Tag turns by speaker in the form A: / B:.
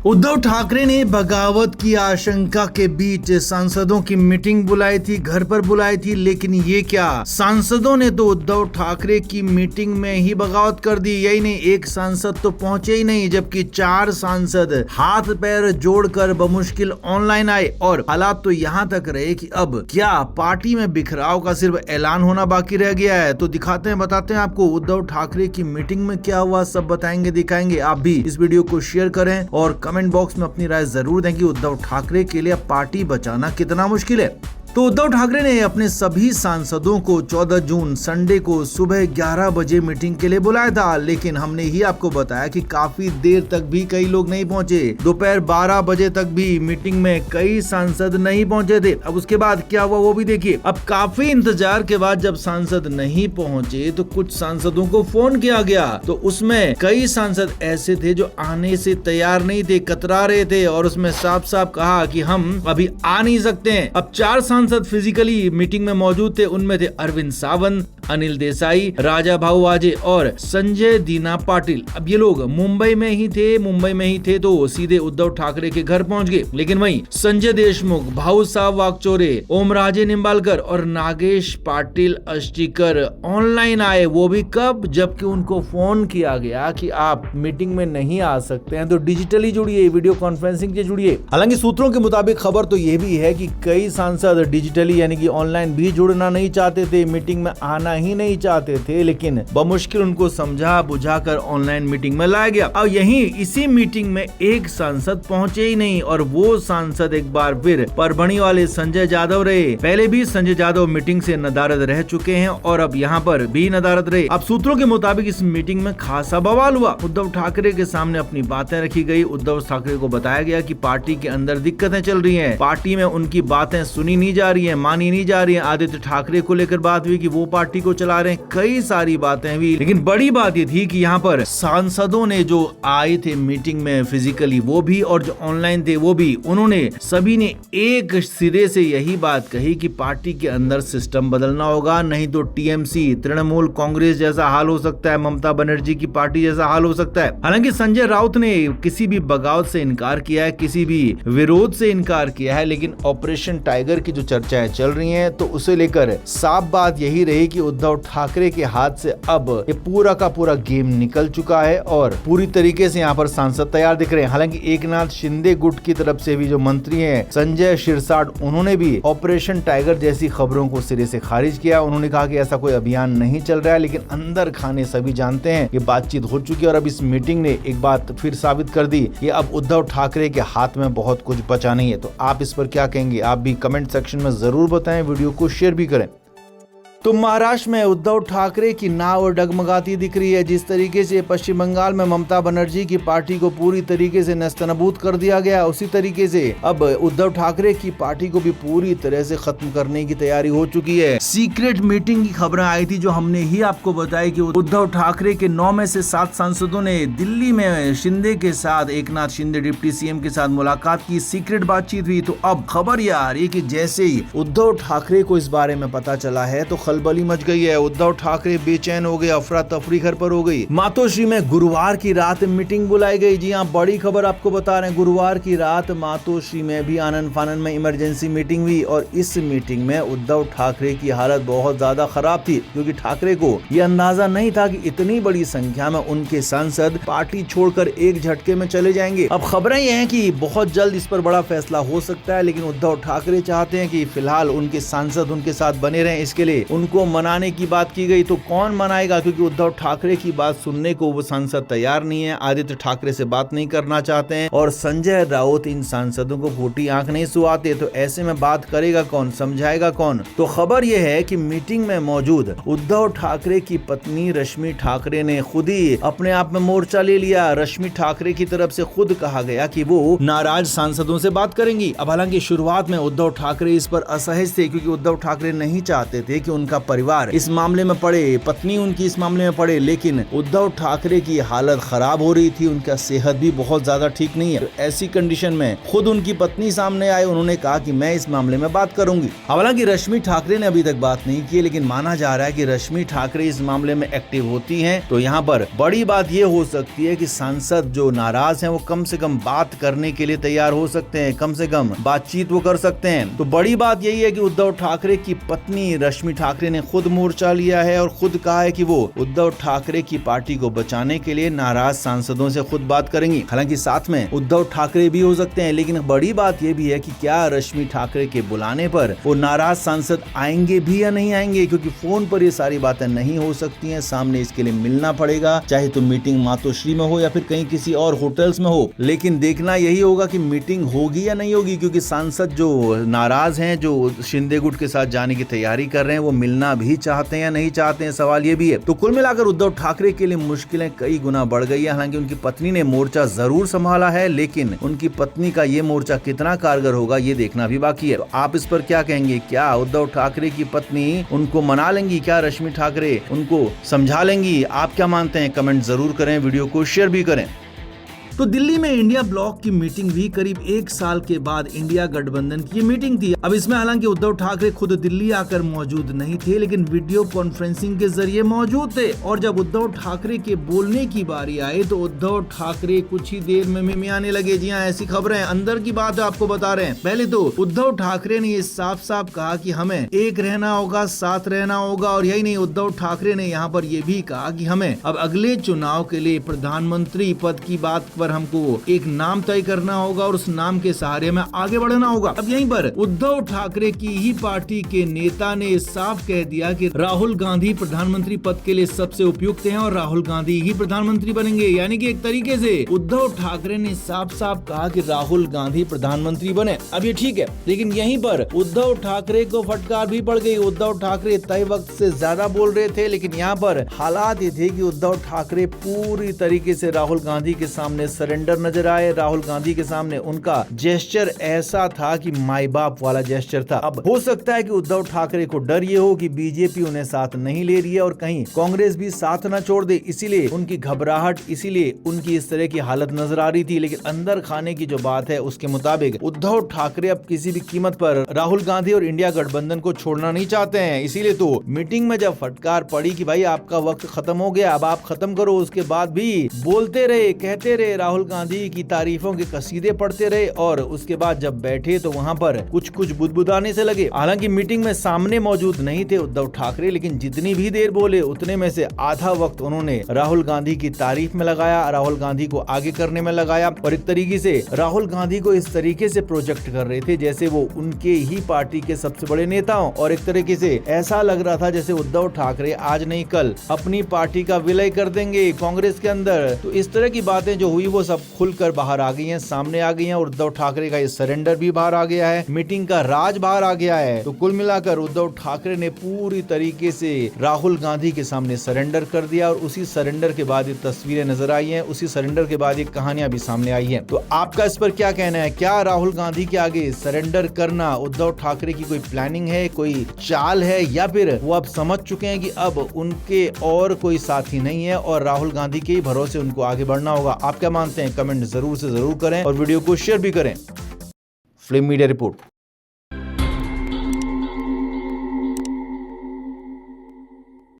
A: उद्धव ठाकरे ने बगावत की आशंका के बीच सांसदों की मीटिंग बुलाई थी, घर पर बुलाई थी, लेकिन ये क्या, सांसदों ने तो उद्धव ठाकरे की मीटिंग में ही बगावत कर दी। यही नहीं, एक सांसद तो पहुंचे ही नहीं, जबकि 4 सांसद हाथ पैर जोड़कर बमुश्किल ऑनलाइन आए। और हालात तो यहाँ तक रहे कि अब क्या पार्टी में बिखराव का सिर्फ ऐलान होना बाकी रह गया है। तो दिखाते हैं, बताते हैं आपको उद्धव ठाकरे की मीटिंग में क्या हुआ, सब बताएंगे, दिखाएंगे। आप भी इस वीडियो को शेयर करें और कमेंट बॉक्स में अपनी राय जरूर दें कि उद्धव ठाकरे के लिए पार्टी बचाना कितना मुश्किल है। तो उद्धव ठाकरे ने अपने सभी सांसदों को 14 जून संडे को सुबह 11 बजे मीटिंग के लिए बुलाया था, लेकिन हमने ही आपको बताया कि काफी देर तक भी कई लोग नहीं पहुंचे। दोपहर 12 बजे तक भी मीटिंग में कई सांसद नहीं पहुंचे थे। अब उसके बाद क्या हुआ वो भी देखिए। अब काफी इंतजार के बाद जब सांसद नहीं पहुंचे तो कुछ सांसदों को फोन किया गया, तो उसमें कई सांसद ऐसे थे जो आने से तैयार नहीं थे, कतरा रहे थे और उसमें साफ साफ कहा कि हम अभी आ नहीं सकते हैं। अब 4 सांसद फिजिकली मीटिंग में मौजूद थे। उनमें थे अरविंद सावंत, अनिल देसाई, राजा भाऊ वाजे और संजय दीना पाटिल। अब ये लोग मुंबई में ही थे तो सीधे उद्धव ठाकरे के घर पहुंच गए। लेकिन वहीं संजय देशमुख, भाऊ साहब वाकचौरे, ओमराजे निंबालकर और नागेश पाटिल अस्टिकर ऑनलाइन आए। वो भी कब, जबकि उनको फोन किया गया कि आप मीटिंग में नहीं आ सकते हैं, तो डिजिटली जुड़िए, वीडियो कॉन्फ्रेंसिंग से जुड़िए। हालांकि सूत्रों के मुताबिक खबर तो ये भी है कि कई सांसद डिजिटली यानी कि ऑनलाइन भी जुड़ना नहीं चाहते थे, मीटिंग में आना ही नहीं चाहते थे, लेकिन बमुश्किल उनको समझा बुझाकर ऑनलाइन मीटिंग में लाया गया। और यहीं इसी मीटिंग में एक सांसद पहुंचे ही नहीं, और वो सांसद एक बार फिर परभणी वाले संजय यादव रहे। पहले भी संजय यादव मीटिंग से नदारद रह चुके हैं और अब यहाँ पर भी नदारद रहे। अब सूत्रों के मुताबिक इस मीटिंग में खासा बवाल हुआ। उद्धव ठाकरे के सामने अपनी बातें रखी गई। उद्धव ठाकरे को बताया गया कि पार्टी के अंदर दिक्कतें चल रही है, पार्टी में उनकी बातें सुनी नहीं जा रही है, मानी नहीं जा रही है। आदित्य ठाकरे को लेकर बात हुई कि वो पार्टी को चला रहे हैं, कई सारी बातें हुई। लेकिन बड़ी बात ये थी कि यहाँ पर सांसदों ने जो आए थे मीटिंग में फिजिकली वो भी, और जो ऑनलाइन थे वो भी, उन्होंने सभी ने एक सिरे से यही बात कही कि पार्टी के अंदर सिस्टम बदलना होगा, नहीं तो टीएमसी, तृणमूल कांग्रेस जैसा हाल हो सकता है, ममता बनर्जी की पार्टी जैसा हाल हो सकता है। हालांकि संजय राउत ने किसी भी बगावत से इनकार किया है, किसी भी विरोध से इनकार किया है, लेकिन ऑपरेशन टाइगर की जो चर्चाएं चल रही हैं तो उसे लेकर साफ बात यही रही कि उद्धव ठाकरे के हाथ से अब ये पूरा का पूरा गेम निकल चुका है और पूरी तरीके से यहाँ पर सांसद तैयार दिख रहे हैं। हालांकि एकनाथ शिंदे गुट की तरफ से भी जो मंत्री हैं संजय शिरसाट, उन्होंने भी ऑपरेशन टाइगर जैसी खबरों को सिरे से खारिज किया। उन्होंने कहा कि ऐसा कोई अभियान नहीं चल रहा है, लेकिन अंदर खाने सभी जानते हैं ये बातचीत हो चुकी है। और अब इस मीटिंग ने एक बात फिर साबित कर दी कि अब उद्धव ठाकरे के हाथ में बहुत कुछ बचा नहीं है। तो आप इस पर क्या कहेंगे, आप भी कमेंट सेक्शन में जरूर बताएं, वीडियो को शेयर भी करें। तो महाराष्ट्र में उद्धव ठाकरे की नाव डगमगाती दिख रही है। जिस तरीके से पश्चिम बंगाल में ममता बनर्जी की पार्टी को पूरी तरीके से नेस्तनाबूद कर दिया गया, उसी तरीके से अब उद्धव ठाकरे की पार्टी को भी पूरी तरह से खत्म करने की तैयारी हो चुकी है। सीक्रेट मीटिंग की खबरें आई थी जो हमने ही आपको बताई कि उद्धव ठाकरे के 9 में से 7 सांसदों ने दिल्ली में शिंदे के साथ, एकनाथ शिंदे डिप्टी सीएम के साथ मुलाकात की, सीक्रेट बातचीत हुई। तो अब खबर ये आ रही है कि जैसे ही उद्धव ठाकरे को इस बारे में पता चला है तो खलबली मच गई है। उद्धव ठाकरे बेचैन हो गए, अफरा तफरी घर पर हो गई। मातोश्री में गुरुवार की रात मीटिंग बुलाई गई। जी हाँ, बड़ी खबर आपको बता रहे हैं। गुरुवार की रात मातोश्री में भी आनन फानन में इमरजेंसी मीटिंग हुई और इस मीटिंग में उद्धव ठाकरे की हालत बहुत ज्यादा खराब थी, क्योंकि ठाकरे को यह अंदाजा नहीं था कि इतनी बड़ी संख्या में उनके सांसद पार्टी छोड़कर एक झटके में चले जाएंगे। अब खबरें यह हैं कि बहुत जल्द इस पर बड़ा फैसला हो सकता है, लेकिन उद्धव ठाकरे चाहते हैं कि फिलहाल उनके सांसद उनके साथ बने रहें। इसके लिए उनको मनाने की बात की गई। तो कौन मनाएगा, क्योंकि उद्धव ठाकरे की बात सुनने को वो सांसद तैयार नहीं है, आदित्य ठाकरे से बात नहीं करना चाहते हैं और संजय राउत इन सांसदों को फूटी आंख नहीं सुहाते। तो ऐसे में बात करेगा कौन, समझाएगा कौन। तो खबर यह है कि मीटिंग में मौजूद उद्धव ठाकरे की पत्नी रश्मि ठाकरे ने खुद ही अपने आप में मोर्चा ले लिया। रश्मि ठाकरे की तरफ से खुद कहा गया कि वो नाराज सांसदों से बात करेंगी। अब हालांकि शुरुआत में उद्धव ठाकरे इस पर असहज थे, क्योंकि उद्धव ठाकरे नहीं चाहते थे कि उन उनका परिवार इस मामले में पड़े, पत्नी उनकी इस मामले में पड़े, लेकिन उद्धव ठाकरे की हालत खराब हो रही थी, उनका सेहत भी बहुत ज्यादा ठीक नहीं है। तो ऐसी कंडीशन में खुद उनकी पत्नी सामने आए, उन्होंने कहा कि मैं इस मामले में बात करूंगी। हालांकि रश्मि ठाकरे ने अभी तक बात नहीं की, लेकिन माना जा रहा है कि रश्मि ठाकरे इस मामले में एक्टिव होती हैं तो यहाँ पर बड़ी बात ये हो सकती है कि सांसद जो नाराज हैं वो कम से कम बात करने के लिए तैयार हो सकते हैं, कम से कम बातचीत वो कर सकते हैं। तो बड़ी बात यही है कि उद्धव ठाकरे की पत्नी रश्मि ठाकरे ने खुद मोर्चा लिया है और खुद कहा है कि वो उद्धव ठाकरे की पार्टी को बचाने के लिए नाराज सांसदों से खुद बात करेंगी। हालांकि साथ में उद्धव ठाकरे भी हो सकते हैं, लेकिन बड़ी बात यह भी है कि क्या रश्मि ठाकरे के बुलाने पर वो नाराज सांसद आएंगे भी या नहीं आएंगे, क्योंकि फोन पर ये सारी बातें नहीं हो सकती हैं, सामने इसके लिए मिलना पड़ेगा, चाहे तो मीटिंग मातोश्री में हो या फिर कहीं किसी और होटल्स में हो। लेकिन देखना यही होगा कि मीटिंग होगी या नहीं होगी, क्योंकि सांसद जो नाराज हैं, जो शिंदे गुट के साथ जाने की तैयारी कर रहे हैं, वो मिलना भी चाहते हैं या नहीं चाहते हैं, सवाल ये भी है। तो कुल मिलाकर उद्धव ठाकरे के लिए मुश्किलें कई गुना बढ़ गई है। हालांकि उनकी पत्नी ने मोर्चा जरूर संभाला है, लेकिन उनकी पत्नी का ये मोर्चा कितना कारगर होगा ये देखना भी बाकी है। तो आप इस पर क्या कहेंगे? क्या उद्धव ठाकरे की पत्नी उनको मना लेंगी? क्या रश्मि ठाकरे उनको समझा लेंगी? आप क्या मानते हैं? कमेंट जरूर करें, वीडियो को शेयर भी करें। तो दिल्ली में इंडिया ब्लॉक की मीटिंग हुई। करीब 1 साल के बाद इंडिया गठबंधन की मीटिंग थी। अब इसमें हालांकि उद्धव ठाकरे खुद दिल्ली आकर मौजूद नहीं थे, लेकिन वीडियो कॉन्फ्रेंसिंग के जरिए मौजूद थे। और जब उद्धव ठाकरे के बोलने की बारी आई तो उद्धव ठाकरे कुछ ही देर में मिमियाने लगे। जी हाँ, ऐसी खबरें अंदर की बात है, आपको बता रहे हैं। पहले तो उद्धव ठाकरे ने ये साफ साफ कहा कि हमें एक रहना होगा, साथ रहना होगा। और यही नहीं, उद्धव ठाकरे ने यहाँ पर यह भी कहा कि हमें अब अगले चुनाव के लिए प्रधानमंत्री पद की बात पर हमको एक नाम तय करना होगा और उस नाम के सहारे में आगे बढ़ना होगा। अब यहीं पर उद्धव ठाकरे की ही पार्टी के नेता ने साफ कह दिया कि राहुल गांधी प्रधानमंत्री पद के लिए सबसे उपयुक्त हैं और राहुल गांधी ही प्रधानमंत्री बनेंगे। यानी कि एक तरीके से उद्धव ठाकरे ने साफ साफ कहा कि राहुल गांधी प्रधानमंत्री बने। अब ये ठीक है, लेकिन यहीं पर उद्धव ठाकरे को फटकार भी पड़ गई। उद्धव ठाकरे तय वक्त से ज्यादा बोल रहे थे, लेकिन यहाँ पर हालात ये थे कि उद्धव ठाकरे पूरी तरीके से राहुल गांधी के सामने सरेंडर नजर आए। राहुल गांधी के सामने उनका जेस्चर ऐसा था कि माई बाप वाला जेस्चर था। अब हो सकता है कि उद्धव ठाकरे को डर ये हो कि बीजेपी उन्हें साथ नहीं ले रही है और कहीं कांग्रेस भी साथ न छोड़ दे, इसीलिए उनकी घबराहट, इसीलिए उनकी इस तरह की हालत नजर आ रही थी। लेकिन अंदर खाने की जो बात है उसके मुताबिक उद्धव ठाकरे अब किसी भी कीमत पर राहुल गांधी और इंडिया गठबंधन को छोड़ना नहीं चाहते हैं। इसीलिए तो मीटिंग में जब फटकार पड़ी कि भाई आपका वक्त खत्म हो गया, अब आप खत्म करो, उसके बाद भी बोलते रहे, कहते रहे, राहुल गांधी की तारीफों के कसीदे पढ़ते रहे। और उसके बाद जब बैठे तो वहां पर कुछ कुछ बुदबुदाने से लगे। हालांकि मीटिंग में सामने मौजूद नहीं थे उद्धव ठाकरे, लेकिन जितनी भी देर बोले उतने में से आधा वक्त उन्होंने राहुल गांधी की तारीफ में लगाया, राहुल गांधी को आगे करने में लगाया। और एक तरीके से राहुल गांधी को इस तरीके से प्रोजेक्ट कर रहे थे जैसे वो उनके ही पार्टी के सबसे बड़े नेता हों। और एक तरीके से ऐसा लग रहा था जैसे उद्धव ठाकरे आज नहीं कल अपनी पार्टी का विलय कर देंगे कांग्रेस के अंदर। तो इस तरह की बातें जो हुई वो सब खुलकर बाहर आ गई हैं, सामने आ गई हैं। और उद्धव ठाकरे का ये सरेंडर भी बाहर आ गया है, मीटिंग का राज बाहर आ गया है। तो कुल मिलाकर उद्धव ठाकरे ने पूरी तरीके से राहुल गांधी के सामने सरेंडर कर दिया। और उसी सरेंडर के बाद ये तस्वीरें नजर आई हैं, उसी सरेंडर के बाद ये कहानियां भी सामने आई हैं। तो आपका इस पर क्या कहना है? क्या राहुल गांधी के आगे सरेंडर करना उद्धव ठाकरे की कोई प्लानिंग है, कोई चाल है, या फिर वो अब समझ चुके हैं कि अब उनके और कोई साथी नहीं है और राहुल गांधी के ही भरोसे उनको आगे बढ़ना होगा? आप क्या मानते हैं? कमेंट जरूर से जरूर करें और वीडियो को शेयर भी करें। Film media report.